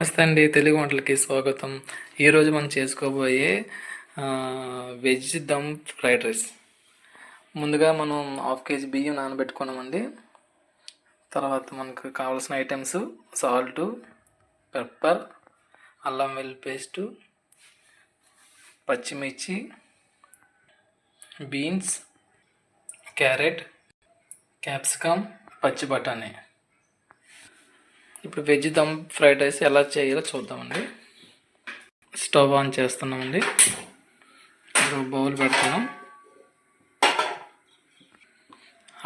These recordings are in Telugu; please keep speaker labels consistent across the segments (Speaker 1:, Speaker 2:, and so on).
Speaker 1: నమస్తే అండి, తెలుగు వంటలకి స్వాగతం. ఈరోజు మనం చేసుకోబోయే వెజ్ దమ్ ఫ్రైడ్ రైస్. ముందుగా మనం హాఫ్ కేజీ బియ్యం నానబెట్టుకున్నామండి. తర్వాత మనకు కావాల్సిన ఐటమ్స్ సాల్టు, పెప్పర్, అల్లం వెల్లుల్లి పేస్టు, పచ్చిమిర్చి, బీన్స్, క్యారెట్, క్యాప్సికమ్, పచ్చి బఠానీ. ఇప్పుడు వెజ్ దమ్ ఫ్రైడ్ రైస్ ఎలా చేయాలో చూద్దామండి. స్టవ్ ఆన్ చేస్తున్నామండి. ఇప్పుడు బౌల్ పెడుతున్నాం.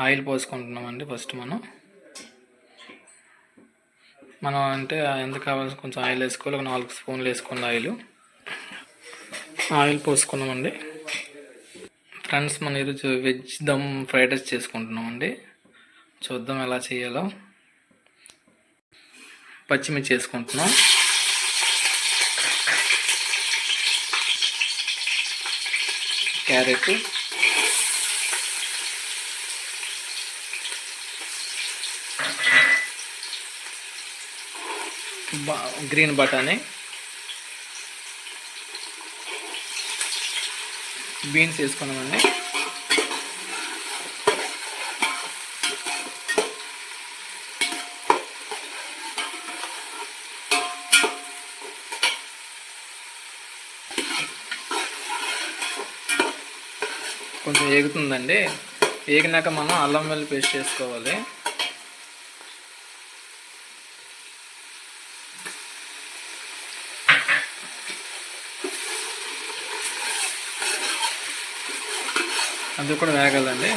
Speaker 1: ఆయిల్ పోసుకుంటున్నామండి. ఫస్ట్ మనం అంటే ఎంత కావాల్సి కొంచెం ఆయిల్ వేసుకోవాలి. ఒక 4 స్పూన్లు వేసుకున్న ఆయిల్ పోసుకున్నామండి. ఫ్రెండ్స్, మనం ఈరోజు వెజ్ దమ్ ఫ్రైడ్ రైస్ చేసుకుంటున్నామండి. చూద్దాం ఎలా చేయాలో. పచ్చిమిర్చి వేసుకుంటున్నాం. క్యారెట్, గ్రీన్ బఠానీ, బీన్స్ వేసుకున్నామండి. కొంచెం వేగుతుందండి. వేగినాక మనం అల్లం వెల్లుల్లి పేస్ట్ వేసుకోవాలి. అది కూడా వేగాలండి.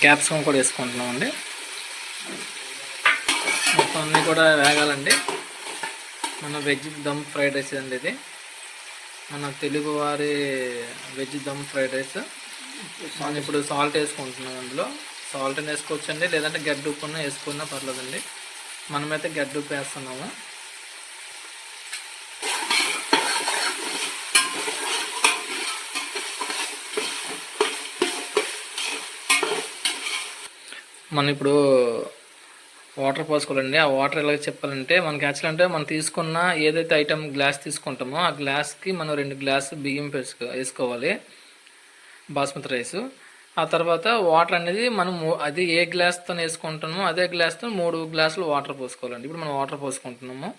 Speaker 1: క్యాప్సికమ్ కూడా వేసుకుంటున్నామండి. మొత్తం అన్నీ కూడా వేగాలండి. మన వెజ్ దమ్ ఫ్రైడ్ రైస్ అండి ఇది. మన తెలుగు వారి వెజ్ దమ్ ఫ్రైడ్ రైస్. మనం ఇప్పుడు సాల్ట్ వేసుకుంటున్నాం. అందులో సాల్ట్ వేసుకోవచ్చండి, లేదంటే గడ్డ ఉప్పున వేసుకున్నా పర్లేదండి. మనమైతే గడ్డ ఉప్పు వేస్తున్నాము. మనం ఇప్పుడు వాటర్ పోసుకోవాలండి. ఆ వాటర్ ఎలా చెప్పాలంటే, మనకి యాక్చువల్ అంటే మనం తీసుకున్న ఏదైతే ఐటమ్ గ్లాస్ తీసుకుంటామో ఆ గ్లాస్కి మనం 2 గ్లాసు బియ్యం వేసుకోవాలి, బాస్మతి రైస్. ఆ తర్వాత వాటర్ అనేది మనం అది ఏ గ్లాస్తో వేసుకుంటున్నామో అదే గ్లాస్తో 3 గ్లాసులు వాటర్ పోసుకోవాలండి. ఇప్పుడు మనం వాటర్ పోసుకుంటున్నాము.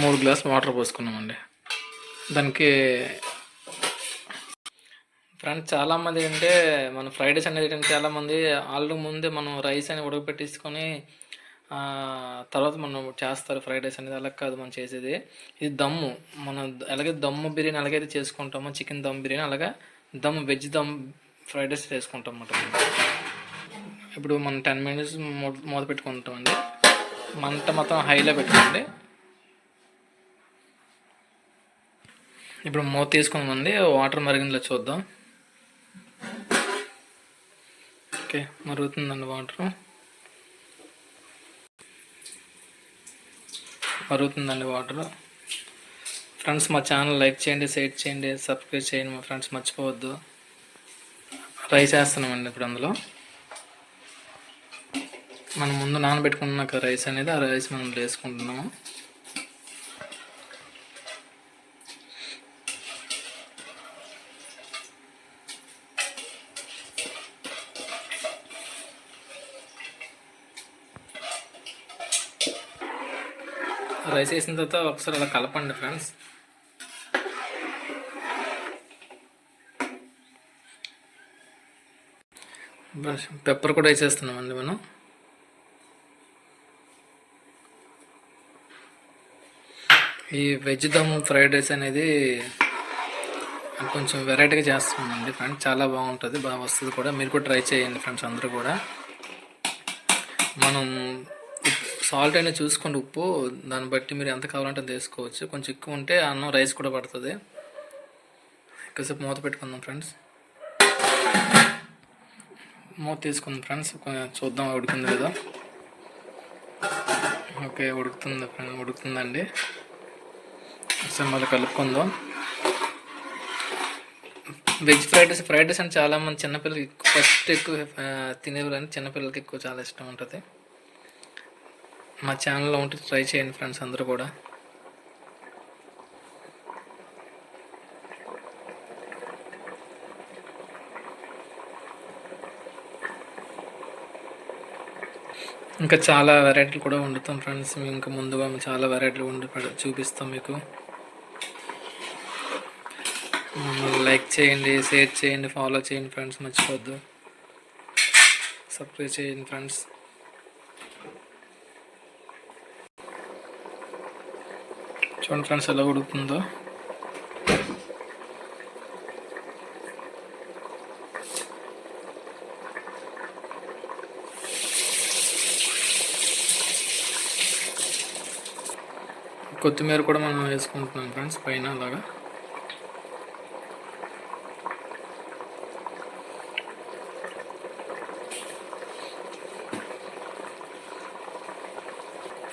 Speaker 1: మూడు గ్లాసులు వాటర్ పోసుకున్నామండి. దానికి ఫ్రెండ్స్, చాలామంది అంటే మన ఫ్రైడ్ రైస్ అనేది చాలామంది ఆల్రెడీ ముందే మనం రైస్ అని ఉడకపెట్టేసుకొని తర్వాత మనం చేస్తారు ఫ్రైడ్ రైస్ అనేది. అలా కాదు మనం చేసేది. ఇది దమ్ము. మనం అలాగే దమ్ము బిర్యానీ అలాగైతే చేసుకుంటామో, చికెన్ దమ్ బిర్యానీ అలాగే వెజ్ దమ్ ఫ్రైడ్ రైస్ చేసుకుంటాం అన్నమాట. ఇప్పుడు మనం 10 మినిట్స్ మూత పెట్టుకుంటామండి. మంట మొత్తం హైలో పెట్టుకోండి. ఇప్పుడు మూత తీసుకుందామండి. వాటర్ మరిగిందో చూద్దాం. ఓకే, మరుగుతుందండి వాటర్. ఫ్రెండ్స్, మా ఛానల్ లైక్ చేయండి, షేర్ చేయండి, సబ్స్క్రైబ్ చేయండి మా ఫ్రెండ్స్, మర్చిపోవద్దు. రైస్ వేస్తున్నామండి. ఇప్పుడు అందులో మనం ముందు నానబెట్టుకున్నాక రైస్ అనేది, ఆ రైస్ మనం వేసుకుంటున్నాము. రైస్ వేసిన తర్వాత ఒకసారి అలా కలపండి ఫ్రెండ్స్. పెప్పర్ కూడా వేసేస్తున్నామండి మనం. ఈ వెజ్ దమ్ ఫ్రైడ్ రైస్ అనేది కొంచెం వెరైటీగా చేస్తున్నామండి ఫ్రెండ్స్. చాలా బాగుంటుంది, బాగా వస్తుంది కూడా. మీరు కూడా ట్రై చేయండి ఫ్రెండ్స్, అందరూ కూడా. మనం సాల్ట్ అనేది చూసుకోండి, ఉప్పు దాన్ని బట్టి మీరు ఎంత కావాలంటే అది వేసుకోవచ్చు. కొంచెం ఎక్కువ ఉంటే అన్నం రైస్ కూడా పడుతుంది. ఎక్కువసేపు మూత పెట్టుకుందాం ఫ్రెండ్స్. మూత తీసుకుంది ఫ్రెండ్స్, చూద్దాం ఉడికింది లేదా. ఓకే, ఉడుకుతుందండి. ఒకసారి మళ్ళీ కలుపుకుందాం. వెజ్ ఫ్రైడ్ రైస్ అంటే చాలామంది చిన్నపిల్లలకి ఫస్ట్ ఎక్కువ తినేవాళ్ళని చిన్నపిల్లలకి ఎక్కువ చాలా ఇష్టం ఉంటుంది. మా ఛానల్లో ఉంటే ట్రై చేయండి ఫ్రెండ్స్ అందరూ కూడా. ఇంకా చాలా వెరైటీలు కూడా వండుతాం ఫ్రెండ్స్. ఇంకా ముందుగా చాలా వెరైటీలు వండి చూపిస్తాం మీకు. లైక్ చేయండి, షేర్ చేయండి, ఫాలో చేయండి ఫ్రెండ్స్, మర్చిపోద్దు. సబ్స్క్రైబ్ చేయండి ఫ్రెండ్స్. చూడండి ఫ్రెండ్స్ ఎలా ఉడుకుతుందో. కొత్తిమీర కూడా మనం వేసుకుంటున్నాం ఫ్రెండ్స్ పైన అలాగా.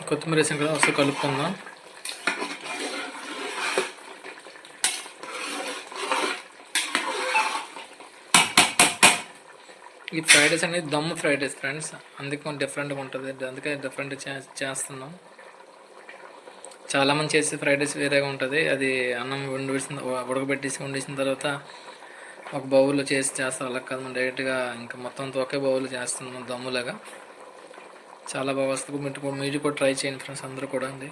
Speaker 1: కొత్తిమీర వేసాం కదా, ఒకసారి కలుపుకుందాం. ఈ ఫ్రైడ్ రైస్ అనేది దమ్ ఫ్రైడ్ రైస్ ఫ్రెండ్స్, అందుకే డిఫరెంట్గా ఉంటుంది, అందుకే డిఫరెంట్ చేస్తున్నాం. చాలామంది చేసే ఫ్రైడ్ రైస్ వేరేగా ఉంటుంది. అది అన్నం వండేసిన తర్వాత ఒక బౌల్లో చేస్తాం. అలా కాదు, మనం డైరెక్ట్గా ఇంకా మొత్తం ఒకే బౌల్లో చేస్తున్నాం దమ్ములాగా. చాలా బాగా వస్తుంది. మీరు కూడా ట్రై చేయండి ఫ్రెండ్స్ అందరూ కూడా అండి.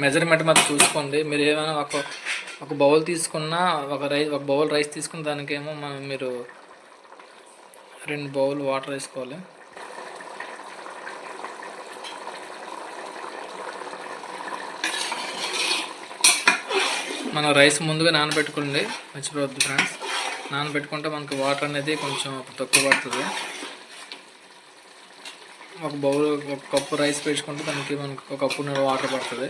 Speaker 1: మెజర్మెంట్ మాత్రం చూసుకోండి. మీరు ఏమైనా ఒక బౌల్ తీసుకున్నా, ఒక బౌల్ రైస్ తీసుకున్న దానికేమో మీరు 2 బౌల్ వాటర్ వేసుకోవాలి. మనం రైస్ ముందుగా నానబెట్టుకోండి, మర్చిపోవద్దు ఫ్రెండ్స్. నానబెట్టుకుంటే మనకు వాటర్ అనేది కొంచెం తక్కువ పడుతుంది. ఒక కప్పు రైస్ పెట్టుకుంటే దానికి మనకు ఒక కప్పు వాటర్ పడుతుంది.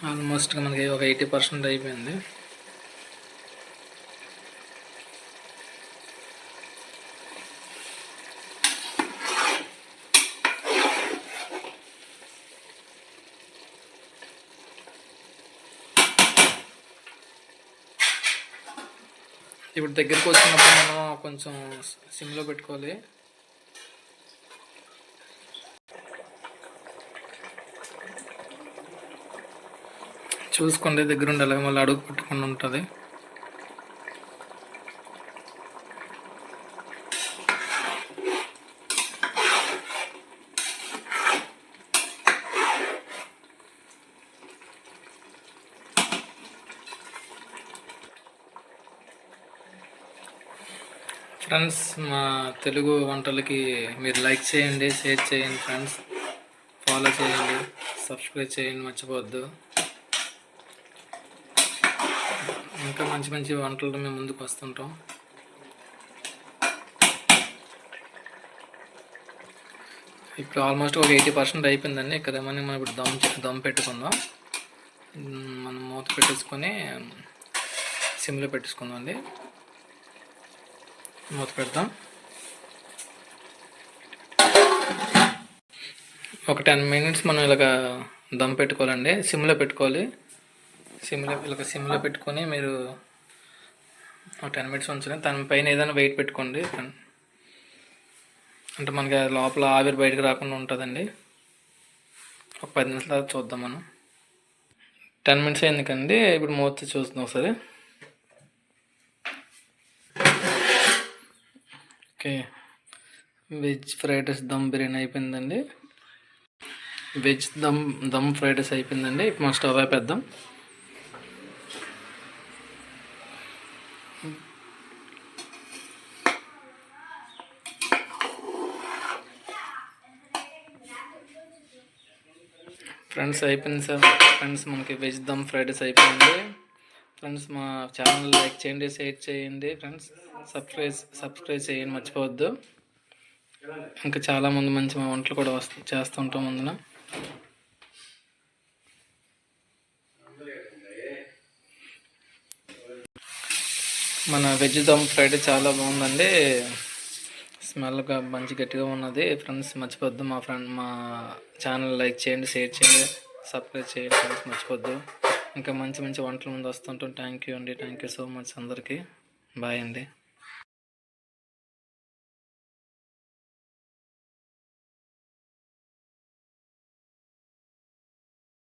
Speaker 1: ఆల్మోస్ట్గా మనకి ఒక 80% అయిపోయింది. ఇప్పుడు దగ్గరికి వచ్చినప్పుడు మనం కొంచెం సిమ్లో పెట్టుకోవాలి. చూసుకోండి దగ్గర ఉండాలి, మళ్ళీ అడుగు పెట్టుకుండా ఉంటుంది. ఫ్రెండ్స్, మా తెలుగు వంటలకి మీరు లైక్ చేయండి, షేర్ చేయండి ఫ్రెండ్స్, ఫాలో చేయండి, సబ్స్క్రైబ్ చేయండి, మర్చిపోవద్దు. ఇంకా మంచి మంచి వంటలతో మేము ముందుకు వస్తుంటాం. ఇప్పుడు ఆల్మోస్ట్ ఒక 80% అయిపోయిందండి. ఇక్కడ ఏమన్నా మనం ఇప్పుడు దమ్ పెట్టుకుందాం. మనం మూత పెట్టేసుకొని సిమ్లో పెట్టేసుకుందాం అండి. మూత పెడతాం. ఒక 10 minutes మనం ఇలాగ దమ్ పెట్టుకోవాలండి. సిమ్లో పెట్టుకోవాలి. సిమ్లో పెట్టుకొని మీరు ఒక 10 minutes ఉంచండి. దాని పైన ఏదైనా వెయిట్ పెట్టుకోండి, అంటే మనకి లోపల ఆవిరి బయటకు రాకుండా ఉంటుందండి. ఒక 10 నిమిషాల తర్వాత చూద్దాం మనం. 10 minutes అయింది కండి. ఇప్పుడు మూత చూస్తున్నాం ఒకసారి. Okay, veg fried rice dum biryani అయిపోయిందండి. వెజ్ దమ్ ఫ్రైడ్ రైస్ అయిపోయిందండి. ఇప్పుడు మనం స్టవ్ ఆపేద్దాం. ఫ్రెండ్స్ అయిపోయింది సార్. ఫ్రెండ్స్ మనకి వెజ్ దమ్ ఫ్రైడ్ రైస్ అయిపోయింది. ఫ్రెండ్స్ మా ఛానల్ లైక్ చేయండి, షేర్ చేయండి ఫ్రెండ్స్. సబ్స్క్రైబ్ చేయండి మర్చిపోవద్దు. ఇంకా చాలామంది మంచి వంటలు కూడా చేస్తుంటాం ముందున. మన వెజ్ దమ్ ఫ్రైడ్ చాలా బాగుందండి. స్మెల్గా మంచి గట్టిగా ఉన్నది. ఫ్రెండ్స్ మర్చిపోద్దు మా ఛానల్ లైక్ చేయండి, షేర్ చేయండి, సబ్స్క్రైబ్ చేయండి ఫ్రెండ్స్ మర్చిపోద్దు. ఇంకా మంచి మంచి వంటల ముందు వస్తుంటాం. థ్యాంక్ యూ అండి. థ్యాంక్ యూ సో మచ్ అందరికీ. బాయ్ అండి.